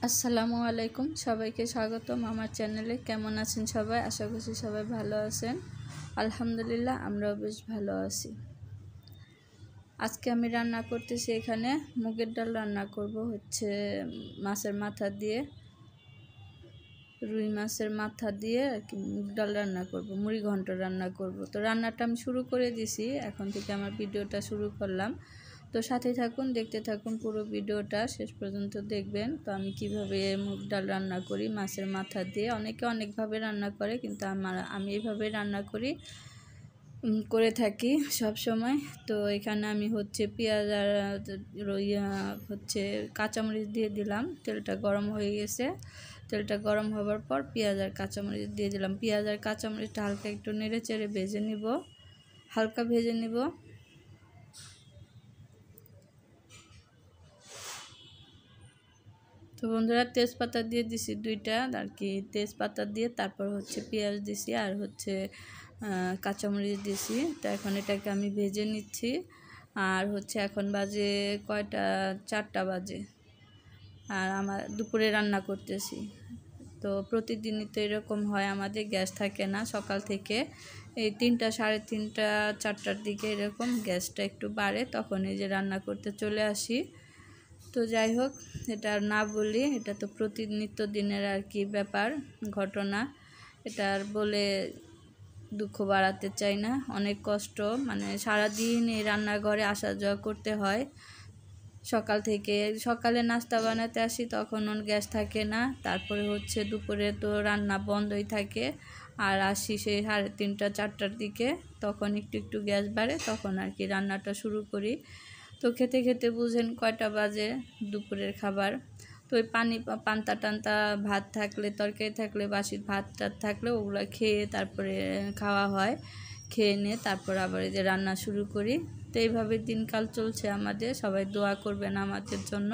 আসসালামু আলাইকুম, সবাইকে স্বাগতম আমার চ্যানেলে। কেমন আছেন সবাই? আশা করছি সবাই ভালো আছেন। আলহামদুলিল্লাহ, আমরাও বেশ ভালো আছি। আজকে আমি রান্না করতেছি, এখানে মুগের ডাল রান্না করব মাছের মাথা দিয়ে, রুই মাছের মাথা দিয়ে আর কি মুগ ডাল রান্না করব, মুড়ি ঘন্ট রান্না করব। তো রান্নাটা আমি শুরু করে দিছি, এখন থেকে আমার ভিডিওটা শুরু করলাম। তো সাথে থাকুন, দেখতে থাকুন, পুরো ভিডিওটা শেষ পর্যন্ত দেখবেন। তো আমি কিভাবে মুগ ডাল রান্না করি মাছের মাথা দিয়ে। অনেকে অনেকভাবে রান্না করে, কিন্তু আমি এইভাবে রান্না করে থাকি সব সময়। তো এখানে আমি পেঁয়াজ আর কাঁচামরিচ দিয়ে দিলাম। তেলটা গরম হয়ে গেছে, তেলটা গরম হওয়ার পর পেঁয়াজ আর কাঁচামরিচ দিয়ে দিলাম। পেঁয়াজ আর কাঁচামরিচটা হালকা একটু নেড়ে চেড়ে হালকা ভেজে নিব। তো বন্ধুরা, তেজপাতা দিয়ে দিছি 2টা আর কি। তেজপাতা দিয়ে তারপর পেঁয়াজ দিছি আর কাঁচামরিচ দিছি। তো এখন এটাকে আমি ভেজে নিচ্ছি। আর এখন বাজে কয়টা, 4টা বাজে। আর আমার দুপুরে রান্না করতেছি। তো প্রতিদিনই তো এরকম হয়, আমাদের গ্যাস থাকে না সকাল থেকে। এই 3টা, 3:30, 4টার দিকে এরকম গ্যাসটা একটু বাড়ে, তখন এই যে রান্না করতে চলে আসি। তো যাই হোক, এটা আর না বলি, এটা তো প্রতিনিত্য দিনের আর কি ব্যাপার, ঘটনা। এটা আর বলে দুঃখ বাড়াতে চাই না। অনেক কষ্ট, মানে সারাদিন এই রান্নাঘরে আসা যাওয়া করতে হয়। সকালে নাস্তা বানাতে আসি, তখন গ্যাস থাকে না। তারপরে দুপুরে তো রান্না বন্ধই থাকে। আর আসি সেই 3:30, 4টার দিকে, তখন একটু একটু গ্যাস বাড়ে, তখন আর কি রান্নাটা শুরু করি। তো খেতে খেতে বুঝেন কয়টা বাজে, দুপুরের খাবার। তো ওই পান্তা টান্তা ভাত থাকলে, তরকারি থাকলে, বাসি ভাত টাত থাকলে ওগুলো খেয়ে তারপরে খাওয়া হয়। খেয়ে নিয়ে তারপর আবার এই যে রান্না শুরু করি। তো এইভাবে দিনকাল চলছে আমাদের। সবাই দোয়া করবেন আমাদের জন্য।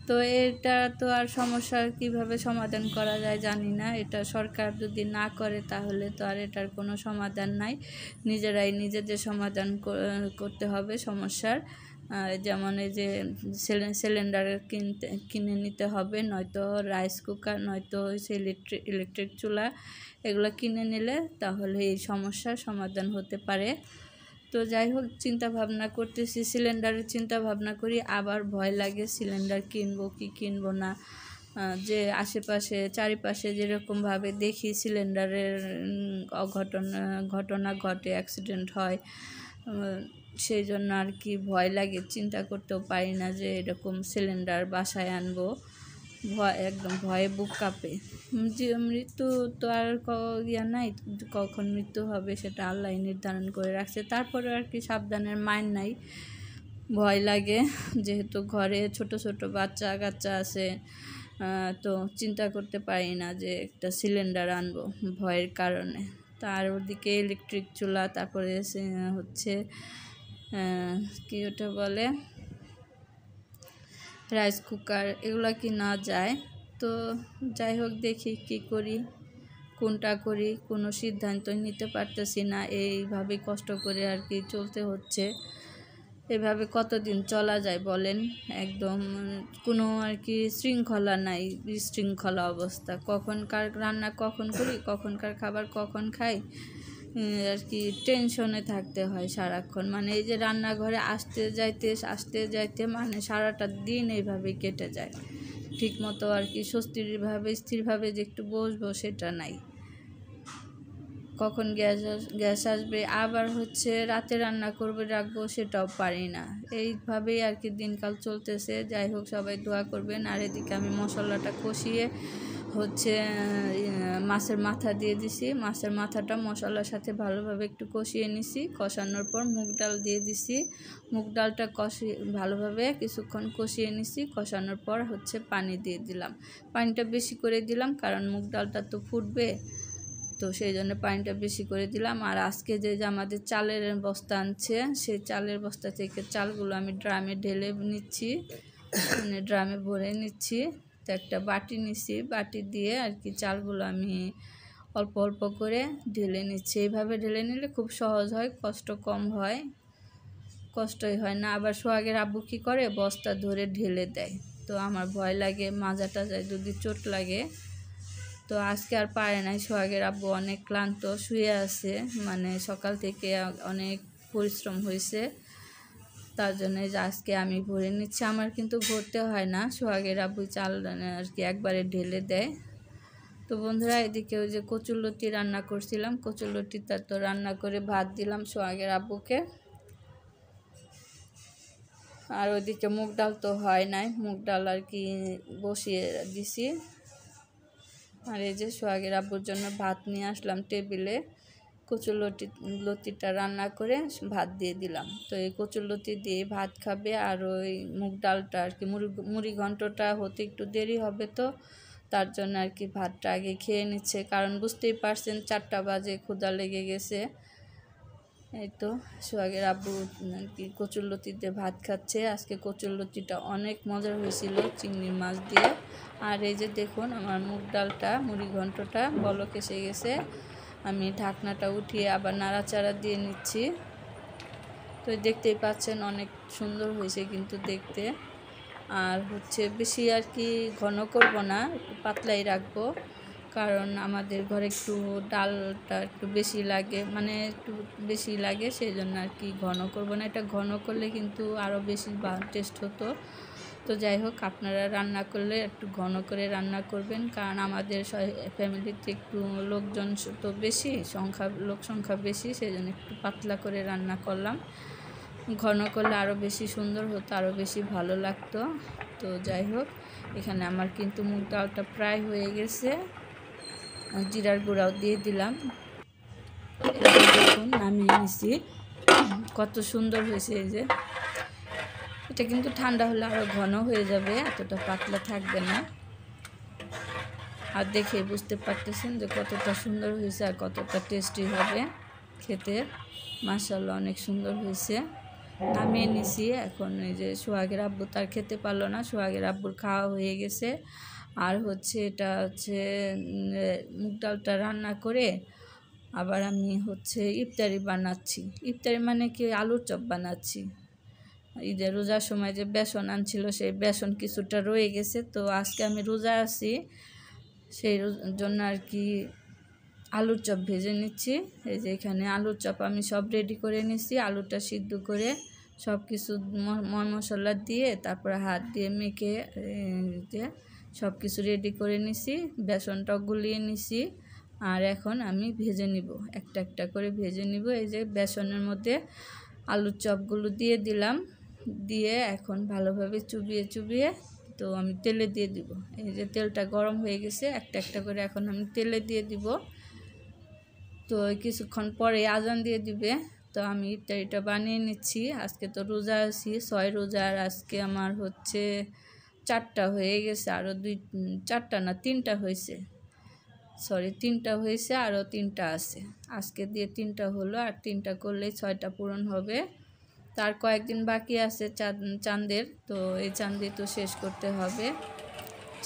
তো এটা তো আর সমস্যার কিভাবে সমাধান করা যায় জানি না। এটা সরকার যদি না করে তাহলে তো আর এটার কোনো সমাধান নাই। নিজেরাই নিজেদের সমাধান করতে হবে সমস্যার। যেমন এই যে সিলিন্ডার কিনে নিতে হবে, নয়তো রাইস কুকার, নয়তো ইলেকট্রিক চুলা, এগুলো কিনে নিলে তাহলে এই সমস্যার সমাধান হতে পারে। তো যাই হোক, চিন্তা ভাবনা করতেছি, সিলিন্ডারের চিন্তা ভাবনা করি, আবার ভয় লাগে সিলিন্ডার কিনবো কি কিনবো না। যে আশেপাশে চারিপাশে যেরকমভাবে দেখি সিলিন্ডারের ঘটনা ঘটে, অ্যাক্সিডেন্ট হয়, সেই জন্য আর কি ভয় লাগে। চিন্তা করতেও পারি না যে এরকম সিলিন্ডার বাসায় আনবো। একদম ভয়ে বুক কাঁপে। মৃত্যু তো আর নাই, কখন মৃত্যু হবে সেটা আল্লাহ নির্ধারণ করে রাখছে। তারপরে আর কি সাবধানের মাইন নাই, ভয় লাগে। যেহেতু ঘরে ছোট ছোট বাচ্চা কাচ্চা আছে, তো চিন্তা করতে পারি না যে একটা সিলিন্ডার আনবো ভয়ের কারণে। তার ওদিকে ইলেকট্রিক চুলা, তারপরে কি ওটা বলে, রাইস কুকার, এগুলো কি না যায়। তো যাই হোক, দেখি কি করি, কোনটা করি, কোনো সিদ্ধান্ত নিতে পারতেছি না। এইভাবে কষ্ট করে আর কি চলতে হচ্ছে। এভাবে কতদিন চলা যায় বলেন? একদম কোনো আর কি শৃঙ্খলা নাই, বিশৃঙ্খলা অবস্থা। কখনকার রান্না কখন করি, কখনকার খাবার কখন খাই, আর কি টেনশনে থাকতে হয় সারাক্ষণ। মানে এই যে রান্নাঘরে আসতে যাইতে মানে সারাটা দিন এইভাবে কেটে যায়। ঠিক মতো আর কি স্থিরভাবে যে একটু বসবো সেটা নাই। কখন গ্যাস আসবে, আবার রাতে রান্না করবে রাখবো, সেটাও পারি না। এইভাবেই আর কি দিনকাল চলতেছে। যাই হোক, সবাই দোয়া করবেন। আর এদিকে আমি মশলাটা কষিয়ে মাছের মাথা দিয়ে দিছি। মাছের মাথাটা মশলার সাথে ভালোভাবে একটু কষিয়ে নিছি। কষানোর পর মুগ ডাল দিয়ে দিছি। মুগ ডালটা ভালোভাবে কিছুক্ষণ কষিয়ে নিছি। কষানোর পর পানি দিয়ে দিলাম। পানিটা বেশি করে দিলাম, কারণ মুগ ডালটা তো ফুটবে, তো সেই জন্য পানিটা বেশি করে দিলাম। আর আজকে যে আমাদের চালের বস্তা আনছে, সেই চালের বস্তা থেকে চালগুলো আমি ড্রামে ঢেলে নিচ্ছি, মানে ড্রামে ভরে নিচ্ছি। তো একটা বাটি নিচ্ছি, বাটি দিয়ে আর কি চালগুলো আমি অল্প অল্প করে ঢেলে নিচ্ছি। এইভাবে ঢেলে নিলে খুব সহজ হয়, কষ্ট কম হয়, কষ্টই হয় না। আবার সোহাগের আব্বু কী করে, বস্তা ধরে ঢেলে দেয়। তো আমার ভয় লাগে মাজাটা যায় যদি চোট লাগে। তো আজকে আর পারে নাই, সোহাগের আব্বু অনেক ক্লান্ত শুয়ে আছে, মানে সকাল থেকে অনেক পরিশ্রম হয়েছে, তার জন্য যে আজকে আমি ভরে নিচ্ছি। আমার কিন্তু ভরতে হয় না, সোহাগের আব্বু চাল আর কি একবারে ঢেলে দেয়। তো বন্ধুরা এদিকে ওই যে কচুরলতি রান্না করছিলাম, কচুরলতিটা তো রান্না করে ভাত দিলাম সোহাগের আব্বুকে। আর ওইদিকে মুগ ডাল তো হয় নাই, মুগ ডাল আর কি বসিয়ে দিছি। আর এই যে সোহাগের আব্বুর জন্য ভাত নিয়ে আসলাম টেবিলে, কচুরলতিটা রান্না করে ভাত দিয়ে দিলাম। তো এই কচুরলতি দিয়ে ভাত খাবে, আর ওই মুগ ডালটা আর কি মুড়ি ঘন্টটা হতে একটু দেরি হবে, তো তার জন্য আর কি ভাতটা আগে খেয়ে নিচ্ছে, কারণ বুঝতেই পারছেন 4টা বাজে, ক্ষুধা লেগে গেছে। এই তো সোহাগের আব্বু আর কি কচুরলতি দিয়ে ভাত খাচ্ছে। আজকে কচুরলতিটা অনেক মজার হয়েছিল চিংড়ি মাছ দিয়ে। আর এই যে দেখুন আমার মুগ ডালটা মুড়ি ঘন্টটা বলক এসে গেছে, আমি ঢাকনাটা উঠিয়ে আবার নাড়াচাড়া দিয়ে নিচ্ছি। তো দেখতেই পাচ্ছেন অনেক সুন্দর হয়েছে কিন্তু দেখতে। আর হচ্ছে বেশি আর কি ঘন করব না, একটু পাতলাই রাখবো, কারণ আমাদের ঘরে একটু ডালটা একটু বেশি লাগে, মানে একটু বেশি লাগে, সেই জন্য আর কি ঘন করব না। এটা ঘন করলে কিন্তু আরও বেশি টেস্ট হতো। তো যাই হোক, আপনারা রান্না করলে একটু ঘন করে রান্না করবেন, কারণ আমাদের ফ্যামিলিতে একটু লোকজন তো বেশি, লোক সংখ্যা বেশি, সেই জন্য একটু পাতলা করে রান্না করলাম। ঘন করলে আরও বেশি সুন্দর হতো, আরও বেশি ভালো লাগতো। তো যাই হোক, এখানে আমার কিন্তু মুগ ডালটা প্রায় হয়ে গেছে, জিরার গুঁড়াও দিয়ে দিলাম। দেখুন নামিয়ে নিছি, কত সুন্দর হয়েছে। এই যে এটা কিন্তু ঠান্ডা হলে আরও ঘন হয়ে যাবে, এতটা পাতলা থাকবে না। আর দেখে বুঝতে পারতেছেন যে কতটা সুন্দর হয়েছে আর কতটা টেস্টি হবে খেতে। মাশাআল্লাহ অনেক সুন্দর হয়েছে। নামিয়ে নিছি। এখন এই যে সোহাগের আব্বু তার খেতে পারলো না, সোহাগের আব্বুর খাওয়া হয়ে গেছে। আর হচ্ছে এটা হচ্ছে মুগ ডালটা রান্না করে আবার আমি হচ্ছে ইফতারি বানাচ্ছি। ইফতারি মানে কি, আলুর চপ বানাচ্ছি। ঈদের রোজার সময় যে বেসন আনছিল, সেই বেসন কিছুটা রয়ে গেছে, তো আজকে আমি রোজা আছি, সেই জন্য আর কি আলুর চপ ভেজে নিচ্ছি। এই যে এখানে আলুর চপ আমি সব রেডি করে নিচ্ছি, আলুটা সিদ্ধ করে সব কিছু মশলা দিয়ে তারপরে হাত দিয়ে মেখে যে সব কিছু রেডি করে নিছি, বেসনটাও গুলিয়ে নিছি। আর এখন আমি ভেজে নিব, একটা একটা করে ভেজে নিব। এই যে বেসনের মধ্যে আলুর চপগুলো দিয়ে দিলাম, দিয়ে এখন ভালোভাবে চুবিয়ে চুবিয়ে তো আমি তেলে দিয়ে দিব। এই যে তেলটা গরম হয়ে গেছে, একটা একটা করে এখন আমি তেলে দিয়ে দিব। তো কিছুক্ষণ পরে আজান দিয়ে দিবে, তো আমি ইফতারিটা বানিয়ে নিচ্ছি। আজকে তো রোজা আছি, 6 রোজার আজকে আমার হচ্ছে 4টা হয়ে গেছে, আরও 4টা না 3টা হয়েছে, সরি 3টা হয়েছে, আরও 3টা আছে। আজকে দিয়ে 3টা হলো, আর 3টা করলেই 6টা পূরণ হবে। তার কয়েকদিন বাকি আছে চাঁদের, তো এই চাঁদে তো শেষ করতে হবে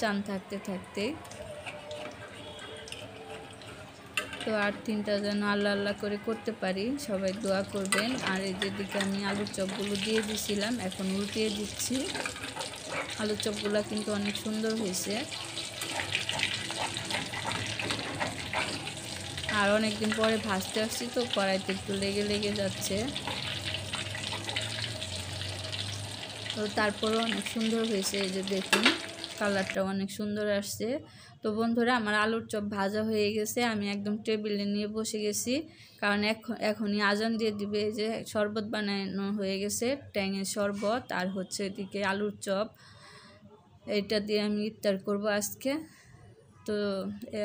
চাঁদ থাকতে থাকতেই। তো আর 3টা যেন আল্লাহ আল্লাহ করে করতে পারি, সবাই দোয়া করবেন। আর এই যেদিকে আমি আলুর চপগুলো দিয়ে দিছিলাম, এখন উল্টিয়ে দিচ্ছি। আলুর চপগুলো কিন্তু অনেক সুন্দর হয়েছে। আর অনেকদিন পরে ভাজতে আসছি, তো কড়াইতে একটু লেগে লেগে যাচ্ছে, তো তারপরেও অনেক সুন্দর হয়েছে। এই যে দেখুন কালারটা অনেক সুন্দর আসছে। তো বন্ধুরা আমার আলুর চপ ভাজা হয়ে গেছে, আমি একদম টেবিলে নিয়ে বসে গেছি, কারণ এখনই আজান দিয়ে দিবে। এই যে শরবত বানানো হয়ে গেছে, ট্যাঙের শরবত, আর হচ্ছে এদিকে আলুর চপ, এইটা দিয়ে আমি ইফতার করব আজকে। তো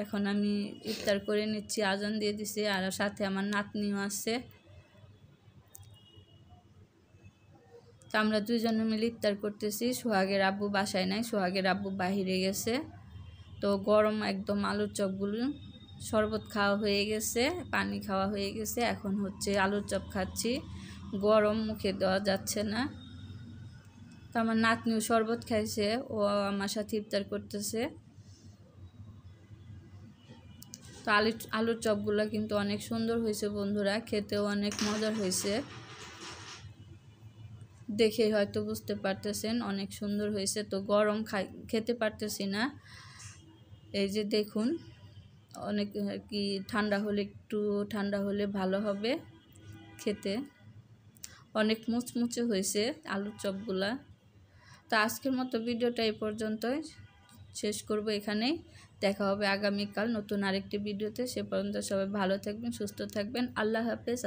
এখন আমি ইফতার করে নিচ্ছি, আজান দিয়ে দিছি, আর সাথে আমার নাতনিও আছে। তো আমরা দুজনে মিলে ইফতার করতেছি। সোহাগের আব্বু বাসায় নাই, সোহাগের আব্বু বাহিরে গেছে। তো গরম একদম আলুর চপগুলো, শরবত খাওয়া হয়ে গেছে, পানি খাওয়া হয়ে গেছে, এখন হচ্ছে আলুর চপ খাচ্ছি। গরম, মুখে দেওয়া যাচ্ছে না। তো আমার নাতনিও শরবত খাইছে, ও আমার সাথে ইফতার করতেছে। তো আলুর চপগুলো কিন্তু অনেক সুন্দর হয়েছে বন্ধুরা, খেতেও অনেক মজার হয়েছে। দেখে হয়তো বুঝতে পারতেছেন অনেক সুন্দর হয়েছে। তো গরম খেতে পারতেছি না, এই যে দেখুন অনেক কি ঠান্ডা হলে, একটু ঠান্ডা হলে ভালো হবে খেতে। অনেক মুচমুচে হয়েছে আলুর চপগুলা। তো আজকের মতো ভিডিওটা এই পর্যন্তই শেষ করব এখানেই। দেখা হবে আগামীকাল নতুন আরেকটি ভিডিওতে। সে পর্যন্ত সবাই ভালো থাকবেন, সুস্থ থাকবেন। আল্লাহ হাফেজ।